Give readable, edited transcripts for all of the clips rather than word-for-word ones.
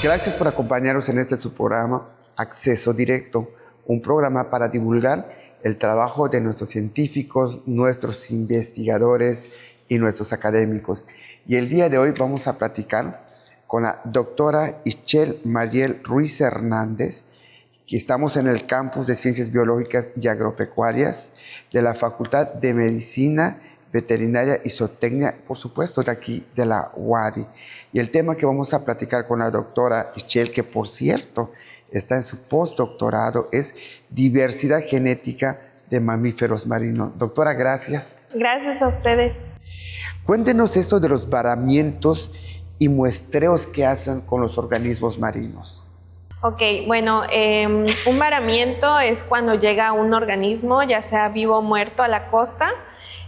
Gracias por acompañarnos en este su programa Acceso Directo, un programa para divulgar el trabajo de nuestros científicos, nuestros investigadores y nuestros académicos. Y el día de hoy vamos a platicar con la doctora Ischel Mariel Ruiz Hernández, que estamos en el campus de Ciencias Biológicas y Agropecuarias de la Facultad de Medicina Veterinaria y Zootecnia, por supuesto, de aquí, de la UADY. Y el tema que vamos a platicar con la doctora Ischel, que por cierto está en su postdoctorado, es diversidad genética de mamíferos marinos. Doctora, gracias. Gracias a ustedes. Cuéntenos esto de los varamientos y muestreos que hacen con los organismos marinos. Ok, bueno, un varamiento es cuando llega un organismo, ya sea vivo o muerto, a la costa.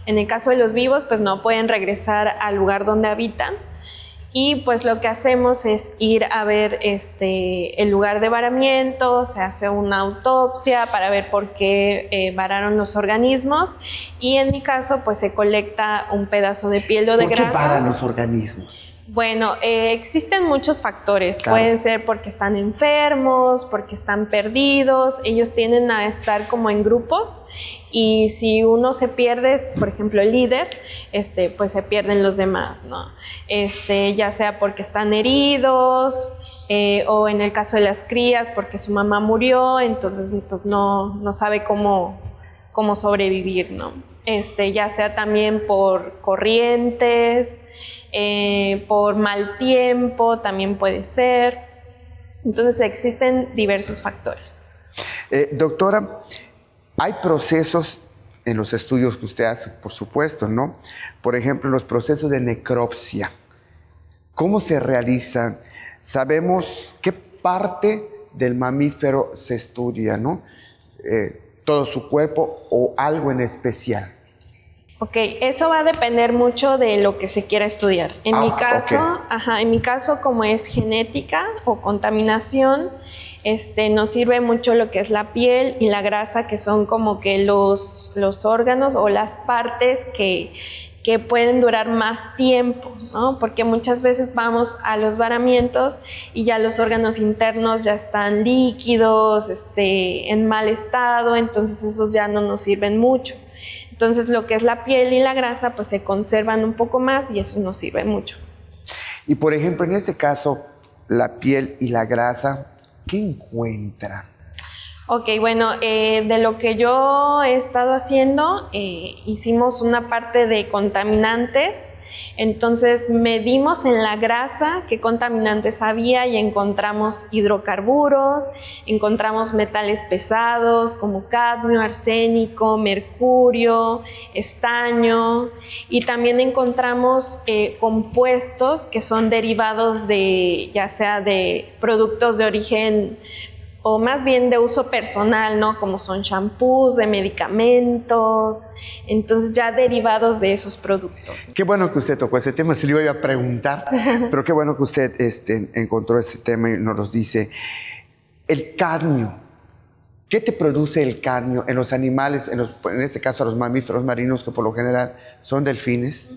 En el caso de los vivos, pues no pueden regresar al lugar donde habitan. Y pues lo que hacemos es ir a ver el lugar de varamiento, se hace una autopsia para ver por qué vararon los organismos, y en mi caso pues se colecta un pedazo de piel o de grasa. ¿Por qué varan los organismos? Bueno, existen muchos factores. Claro. Pueden ser porque están enfermos, porque están perdidos. Ellos tienden a estar como en grupos, y si uno se pierde, por ejemplo el líder, pues se pierden los demás, ¿no? Ya sea porque están heridos, o en el caso de las crías porque su mamá murió, entonces pues no sabe cómo sobrevivir, ¿no? Ya sea también por corrientes, por mal tiempo también puede ser. Entonces existen diversos factores. Doctora, hay procesos en los estudios que usted hace, por supuesto, ¿no? Por ejemplo, los procesos de necropsia. ¿Cómo se realizan? Sabemos qué parte del mamífero se estudia, ¿no? ¿Todo su cuerpo o algo en especial? Ok, eso va a depender mucho de lo que se quiera estudiar. En mi caso, como es genética o contaminación, nos sirve mucho lo que es la piel y la grasa, que son como que los órganos o las partes que pueden durar más tiempo, ¿no? Porque muchas veces vamos a los varamientos y ya los órganos internos ya están líquidos, en mal estado, entonces esos ya no nos sirven mucho. Entonces lo que es la piel y la grasa pues se conservan un poco más y eso nos sirve mucho. Y por ejemplo, en este caso, la piel y la grasa, ¿qué encuentra? Ok, bueno, de lo que yo he estado haciendo, hicimos una parte de contaminantes. Entonces medimos en la grasa qué contaminantes había y encontramos hidrocarburos, encontramos metales pesados como cadmio, arsénico, mercurio, estaño, y también encontramos compuestos que son derivados de, ya sea de productos de origen o más bien de uso personal, ¿no? Como son shampoos, de medicamentos, entonces ya derivados de esos productos. Qué bueno que usted tocó ese tema, se lo iba a preguntar, pero qué bueno que usted encontró este tema y nos los dice. El cadmio, ¿qué te produce el cadmio en los animales, en este caso a los mamíferos marinos, que por lo general son delfines?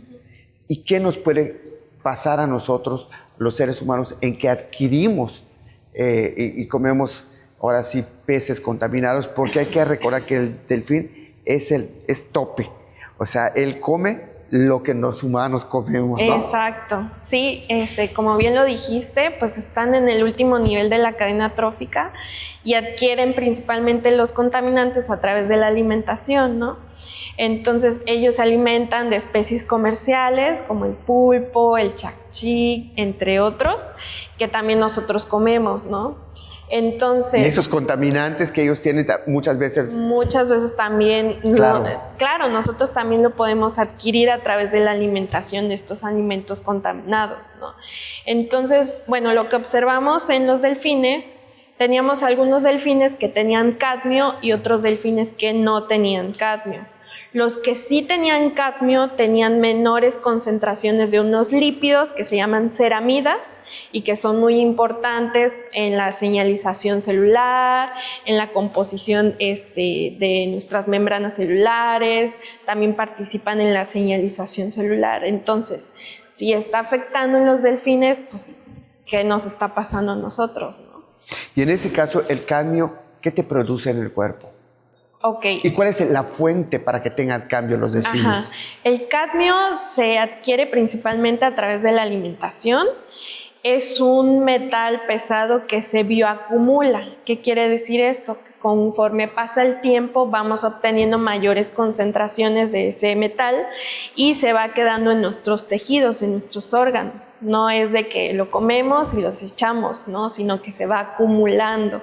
¿Y qué nos puede pasar a nosotros, los seres humanos, en que adquirimos y comemos ahora sí peces contaminados? Porque hay que recordar que el delfín es tope, o sea, él come lo que los humanos comemos, ¿no? Exacto, sí, como bien lo dijiste, pues están en el último nivel de la cadena trófica y adquieren principalmente los contaminantes a través de la alimentación, ¿no? Entonces ellos se alimentan de especies comerciales como el pulpo, el chacchí, entre otros, que también nosotros comemos, ¿no? Entonces, y esos contaminantes que ellos tienen muchas veces también, claro. Claro, nosotros también lo podemos adquirir a través de la alimentación de estos alimentos contaminados, ¿no? Entonces, bueno, lo que observamos en los delfines, teníamos algunos delfines que tenían cadmio y otros delfines que no tenían cadmio. Los que sí tenían cadmio tenían menores concentraciones de unos lípidos que se llaman ceramidas y que son muy importantes en la señalización celular, en la composición de nuestras membranas celulares, también participan en la señalización celular. Entonces, si está afectando en los delfines, pues qué nos está pasando a nosotros, ¿no? Y en este caso, el cadmio, ¿qué te produce en el cuerpo? Ok. ¿Y cuál es la fuente para que tengan cambio los delfines? Ajá. El cadmio se adquiere principalmente a través de la alimentación. Es un metal pesado que se bioacumula. ¿Qué quiere decir esto? Que conforme pasa el tiempo vamos obteniendo mayores concentraciones de ese metal y se va quedando en nuestros tejidos, en nuestros órganos. No es de que lo comemos y los echamos, ¿no? Sino que se va acumulando.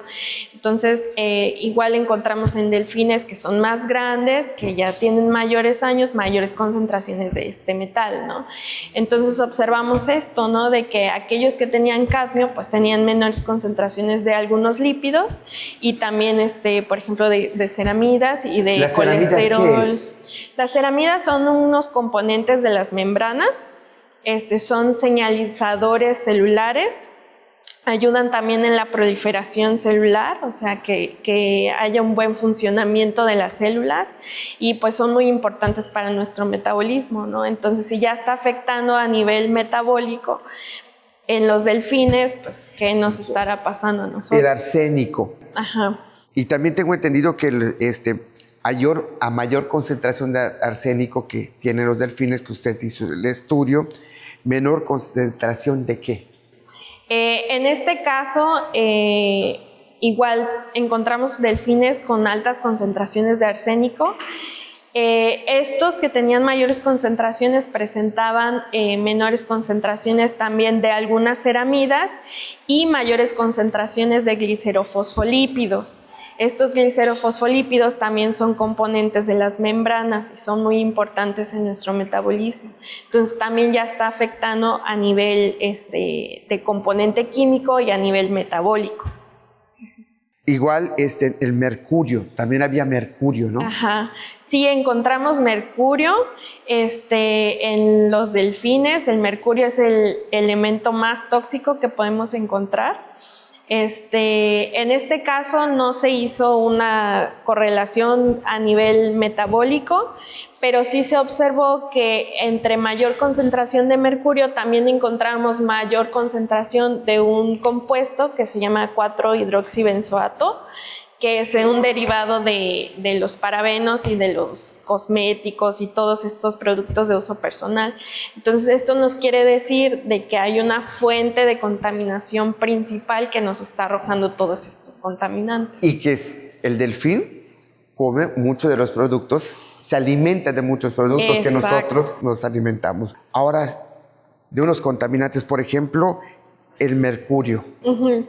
Entonces, igual encontramos en delfines que son más grandes, que ya tienen mayores años, mayores concentraciones de este metal, ¿no? Entonces observamos esto, ¿no? De que aquellos que tenían cadmio, pues tenían menores concentraciones de algunos lípidos y también, por ejemplo, de ceramidas y de ¿Las colesterol. ceramidas qué es? Las ceramidas son unos componentes de las membranas, son señalizadores celulares. Ayudan también en la proliferación celular, o sea, que haya un buen funcionamiento de las células y pues son muy importantes para nuestro metabolismo, ¿no? Entonces, si ya está afectando a nivel metabólico en los delfines, pues, ¿qué nos estará pasando a nosotros? El arsénico. Ajá. Y también tengo entendido que a mayor concentración de arsénico que tienen los delfines, que usted hizo el estudio, menor concentración ¿de qué? En este caso, igual encontramos delfines con altas concentraciones de arsénico. Estos que tenían mayores concentraciones presentaban menores concentraciones también de algunas ceramidas y mayores concentraciones de glicerofosfolípidos. Estos glicerofosfolípidos también son componentes de las membranas y son muy importantes en nuestro metabolismo. Entonces también ya está afectando a nivel de componente químico y a nivel metabólico. Igual el mercurio, también había mercurio, ¿no? Ajá. Sí, encontramos mercurio en los delfines. El mercurio es el elemento más tóxico que podemos encontrar. En este caso no se hizo una correlación a nivel metabólico, pero sí se observó que entre mayor concentración de mercurio también encontramos mayor concentración de un compuesto que se llama 4-hidroxibenzoato, que es un derivado de los parabenos y de los cosméticos y todos estos productos de uso personal. Entonces, esto nos quiere decir de que hay una fuente de contaminación principal que nos está arrojando todos estos contaminantes. Y que el delfín come muchos de los productos, se alimenta de muchos productos. Exacto. Que nosotros nos alimentamos. Ahora, de unos contaminantes, por ejemplo, el mercurio. Uh-huh.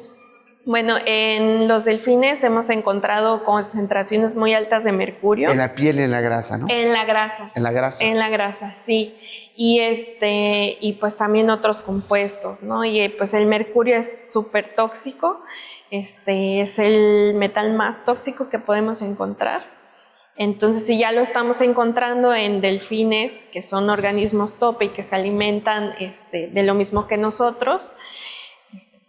Bueno, en los delfines hemos encontrado concentraciones muy altas de mercurio. En la piel y en la grasa, ¿no? En la grasa. En la grasa. En la grasa, sí. Y pues también otros compuestos, ¿no? Y pues el mercurio es súper tóxico. Es el metal más tóxico que podemos encontrar. Entonces, si ya lo estamos encontrando en delfines, que son organismos tope y que se alimentan de lo mismo que nosotros,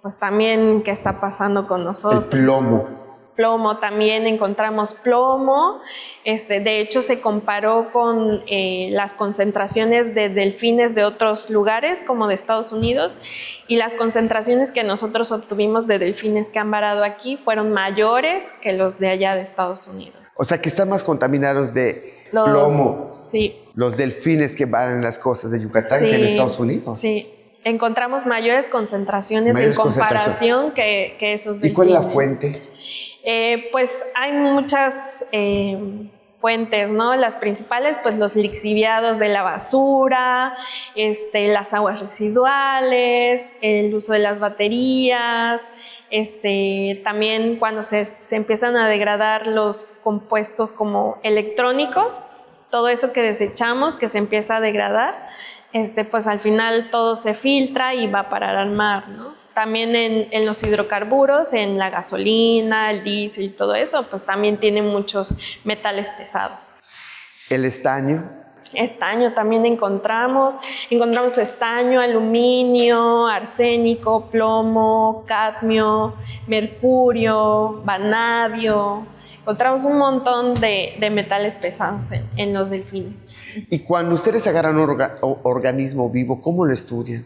pues también, ¿qué está pasando con nosotros? El plomo. Plomo, también encontramos plomo. De hecho, se comparó con las concentraciones de delfines de otros lugares, como de Estados Unidos, y las concentraciones que nosotros obtuvimos de delfines que han varado aquí fueron mayores que los de allá de Estados Unidos. O sea, que están más contaminados de plomo. Sí. Los delfines que van en las costas de Yucatán, sí, que en Estados Unidos. Sí. Encontramos mayores concentraciones en comparación que esos delfines. ¿Y cuál es la fuente? Pues hay muchas fuentes, ¿no? Las principales, pues los lixiviados de la basura, las aguas residuales, el uso de las baterías, también cuando se empiezan a degradar los compuestos como electrónicos, todo eso que desechamos, que se empieza a degradar, pues al final todo se filtra y va a parar al mar, ¿no? También en los hidrocarburos, en la gasolina, el diésel y todo eso, pues también tiene muchos metales pesados. ¿El estaño? Estaño también encontramos estaño, aluminio, arsénico, plomo, cadmio, mercurio, vanadio. Encontramos un montón de metales pesados en los delfines. Y cuando ustedes agarran un organismo vivo, ¿cómo lo estudian?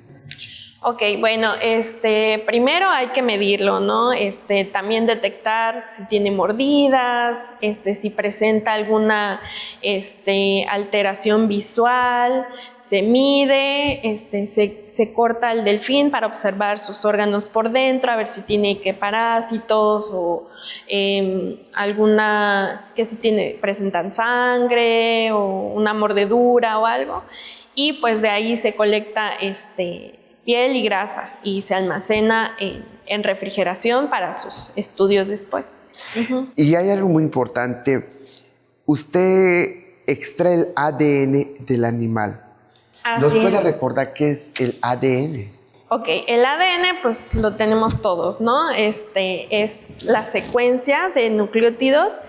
Ok, bueno, primero hay que medirlo, ¿no? También detectar si tiene mordidas, si presenta alguna, alteración visual, se mide, se corta el delfín para observar sus órganos por dentro, a ver si tiene que parásitos o que si presentan sangre o una mordedura o algo, y pues de ahí se colecta, piel y grasa y se almacena en refrigeración para sus estudios después. Uh-huh. Y hay algo muy importante. Usted extrae el ADN del animal. ¿Nos puede recordar qué es el ADN? Ok, el ADN pues lo tenemos todos, ¿no? Es la secuencia de nucleótidos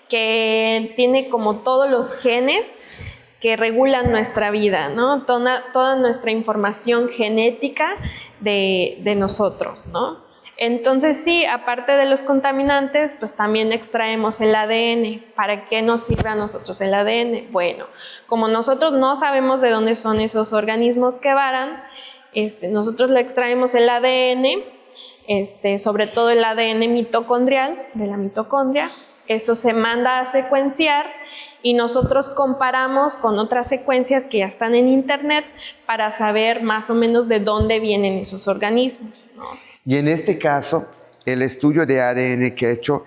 que tiene como todos los genes que regulan nuestra vida, ¿no? Toda nuestra información genética de nosotros, ¿no? Entonces sí, aparte de los contaminantes, pues también extraemos el ADN. ¿Para qué nos sirve a nosotros el ADN? Bueno, como nosotros no sabemos de dónde son esos organismos que varan, nosotros le extraemos el ADN, sobre todo el ADN mitocondrial, de la mitocondria. Eso se manda a secuenciar y nosotros comparamos con otras secuencias que ya están en internet para saber más o menos de dónde vienen esos organismos, ¿no? Y en este caso, el estudio de ADN que ha hecho,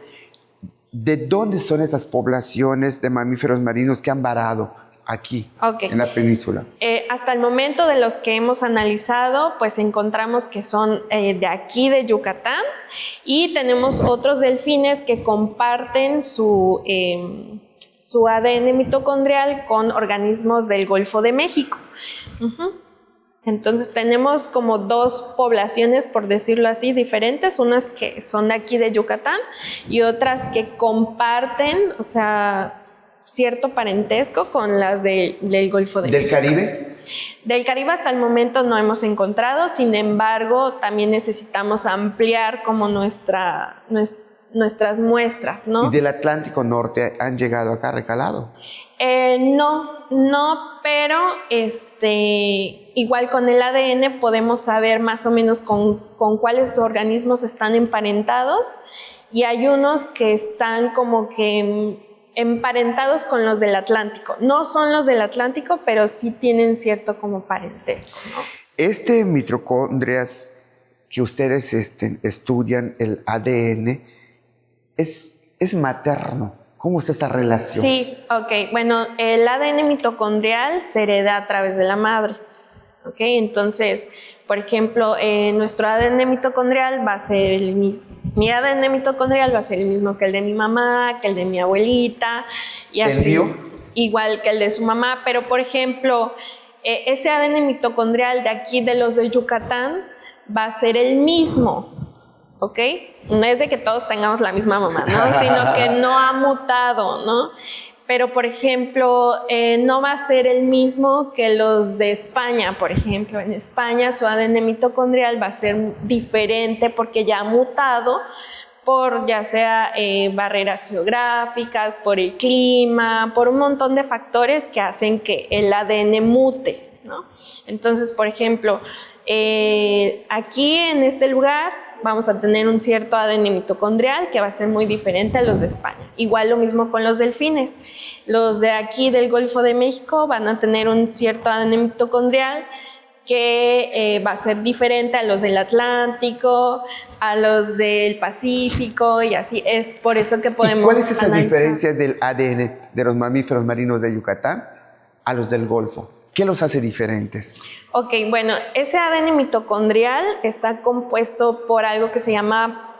¿de dónde son esas poblaciones de mamíferos marinos que han varado aquí, en la península? Hasta el momento de los que hemos analizado, pues encontramos que son de aquí de Yucatán, y tenemos otros delfines que comparten su ADN mitocondrial con organismos del Golfo de México. Uh-huh. Entonces tenemos como dos poblaciones, por decirlo así, diferentes, unas que son de aquí de Yucatán y otras que comparten, o sea, cierto parentesco con las del Golfo de México. ¿Del Caribe? Del Caribe hasta el momento no hemos encontrado, sin embargo, también necesitamos ampliar como nuestras muestras, ¿no? ¿Y del Atlántico Norte han llegado acá, recalado? No, pero igual con el ADN podemos saber más o menos con cuáles organismos están emparentados, y hay unos que están como que emparentados con los del Atlántico. No son los del Atlántico, pero sí tienen cierto como parentesco, ¿no? Mitocondrias que ustedes estudian, el ADN, es materno. ¿Cómo es esta relación? Sí, ok. Bueno, el ADN mitocondrial se hereda a través de la madre. ¿Ok? Entonces, por ejemplo, nuestro ADN mitocondrial va a ser el mismo. Mi ADN mitocondrial va a ser el mismo que el de mi mamá, que el de mi abuelita, y así. ¿El mío? Igual que el de su mamá, pero por ejemplo, ese ADN mitocondrial de aquí, de los de Yucatán, va a ser el mismo. ¿Ok? No es de que todos tengamos la misma mamá, ¿no? Sino que no ha mutado, ¿no? Pero, por ejemplo, no va a ser el mismo que los de España, por ejemplo. En España su ADN mitocondrial va a ser diferente porque ya ha mutado por ya sea barreras geográficas, por el clima, por un montón de factores que hacen que el ADN mute, ¿no? Entonces, por ejemplo, aquí en este lugar vamos a tener un cierto ADN mitocondrial que va a ser muy diferente a los de España. Igual lo mismo con los delfines. Los de aquí del Golfo de México van a tener un cierto ADN mitocondrial que va a ser diferente a los del Atlántico, a los del Pacífico, y así es por eso que podemos ¿Y cuál es esa analizar. diferencia del ADN de los mamíferos marinos de Yucatán a los del Golfo? ¿Qué los hace diferentes? Ok, bueno, ese ADN mitocondrial está compuesto por algo que se llama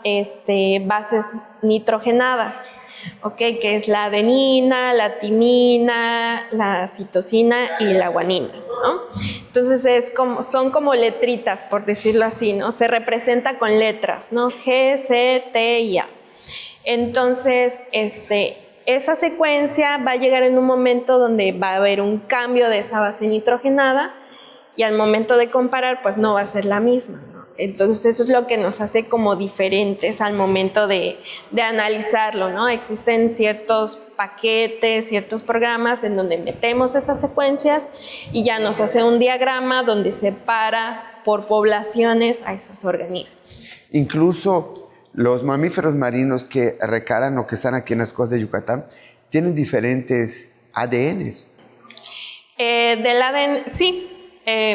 bases nitrogenadas, ok, que es la adenina, la timina, la citosina y la guanina, ¿no? Entonces son como letritas, por decirlo así, ¿no? Se representa con letras, ¿no? G, C, T y A. Entonces, esa secuencia va a llegar en un momento donde va a haber un cambio de esa base nitrogenada, y al momento de comparar, pues no va a ser la misma, ¿no? Entonces eso es lo que nos hace como diferentes al momento de analizarlo, ¿no? Existen ciertos paquetes, ciertos programas en donde metemos esas secuencias y ya nos hace un diagrama donde separa por poblaciones a esos organismos. Incluso los mamíferos marinos que recalan o que están aquí en las costas de Yucatán tienen diferentes ADNs. Del ADN, sí.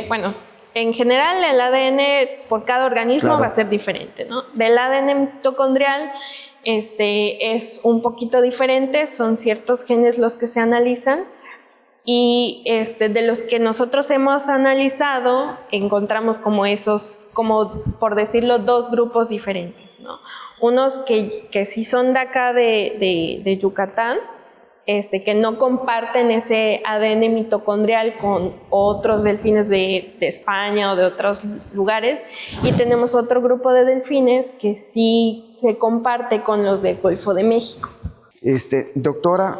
Bueno, en general el ADN por cada organismo va a ser diferente, ¿no? Del ADN mitocondrial es un poquito diferente, son ciertos genes los que se analizan y de los que nosotros hemos analizado encontramos como esos, como por decirlo, dos grupos diferentes, ¿no? Unos que sí son de acá de Yucatán, que no comparten ese ADN mitocondrial con otros delfines de España o de otros lugares, y tenemos otro grupo de delfines que sí se comparte con los del Golfo de México. Doctora,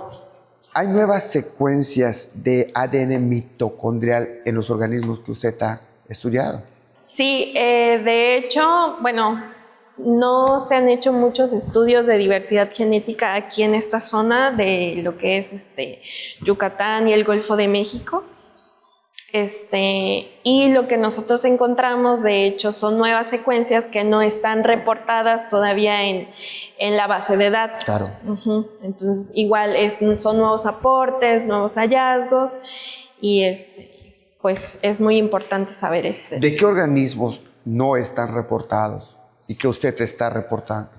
¿hay nuevas secuencias de ADN mitocondrial en los organismos que usted ha estudiado? Sí, de hecho, bueno, no se han hecho muchos estudios de diversidad genética aquí en esta zona de lo que es Yucatán y el Golfo de México. Y lo que nosotros encontramos, de hecho, son nuevas secuencias que no están reportadas todavía en la base de datos. Claro. Entonces, igual son nuevos aportes, nuevos hallazgos y pues es muy importante saber ¿De qué organismos no están reportados y que usted está reportando?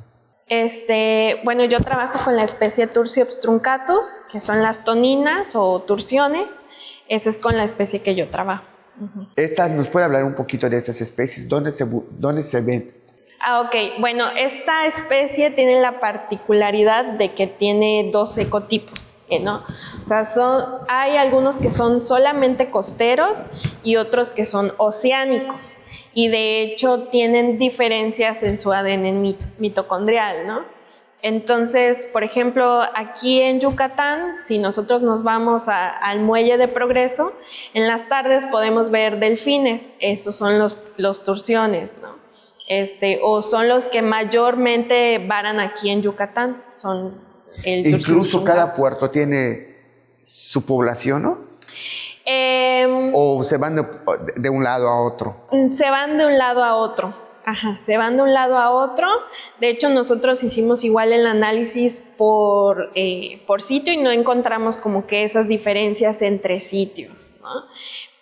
Bueno, yo trabajo con la especie Tursiops truncatus, que son las toninas o tursiones. Esa es con la especie que yo trabajo. ¿Nos puede hablar un poquito de estas especies? ¿Dónde se ven? Ok. Bueno, esta especie tiene la particularidad de que tiene 2 ecotipos, ¿no? O sea, hay algunos que son solamente costeros y otros que son oceánicos. Y de hecho tienen diferencias en su ADN mitocondrial, ¿no? Entonces, por ejemplo, aquí en Yucatán, si nosotros nos vamos al muelle de Progreso, en las tardes podemos ver delfines, esos son los tursiones, ¿no? O son los que mayormente varan aquí en Yucatán, son el Incluso cada puerto tiene su población, ¿no? ¿O se van de un lado a otro? Se van de un lado a otro. Ajá, se van de un lado a otro. De hecho, nosotros hicimos igual el análisis por sitio y no encontramos como que esas diferencias entre sitios, ¿no?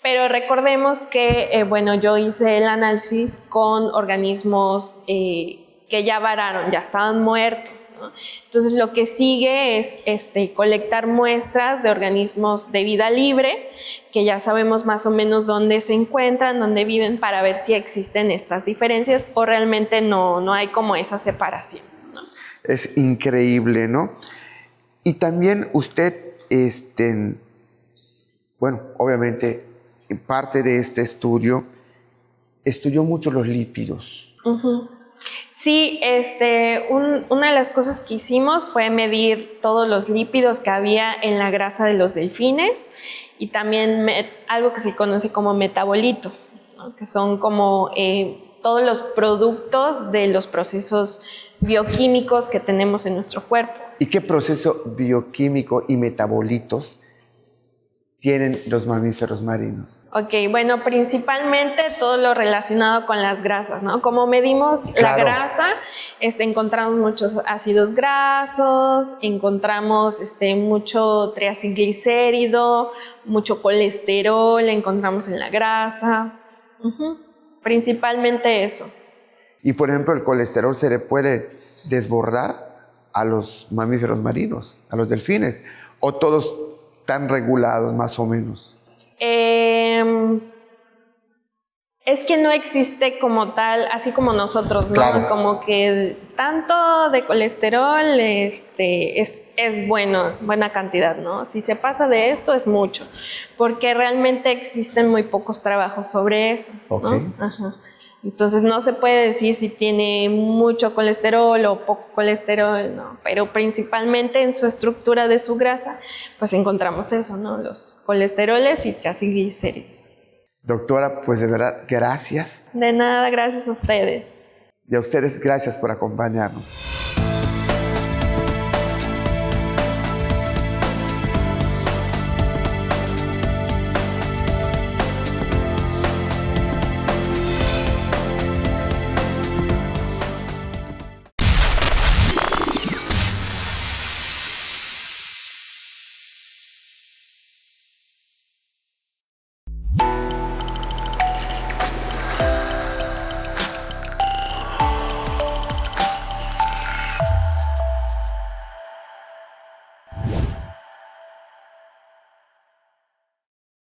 Pero recordemos que, bueno, yo hice el análisis con organismos que ya vararon, ya estaban muertos, ¿no? Entonces lo que sigue es colectar muestras de organismos de vida libre, que ya sabemos más o menos dónde se encuentran, dónde viven, para ver si existen estas diferencias o realmente no hay como esa separación, ¿no? Es increíble, ¿no? Y también usted, bueno, obviamente, en parte de este estudio, estudió mucho los lípidos. Uh-huh. Sí, una de las cosas que hicimos fue medir todos los lípidos que había en la grasa de los delfines y también algo que se conoce como metabolitos, ¿no? Que son como todos los productos de los procesos bioquímicos que tenemos en nuestro cuerpo. ¿Y qué proceso bioquímico y metabolitos tienen los mamíferos marinos? Ok, bueno, principalmente todo lo relacionado con las grasas, ¿no? Como medimos la grasa, encontramos muchos ácidos grasos, encontramos mucho triacilglicérido, mucho colesterol, encontramos en la grasa. Principalmente eso. Y por ejemplo, el colesterol se le puede desbordar a los mamíferos marinos, a los delfines, o todos tan regulados más o menos. Es que no existe como tal, así como nosotros, ¿no? Claro. Como que tanto de colesterol es buena cantidad, ¿no? Si se pasa de esto es mucho, porque realmente existen muy pocos trabajos sobre eso, ¿no? Okay. Ajá. Entonces no se puede decir si tiene mucho colesterol o poco colesterol, ¿no? Pero principalmente en su estructura de su grasa, pues encontramos eso, ¿no? Los colesteroles y triglicéridos. Doctora, pues de verdad, gracias. De nada, gracias a ustedes. Y a ustedes, gracias por acompañarnos.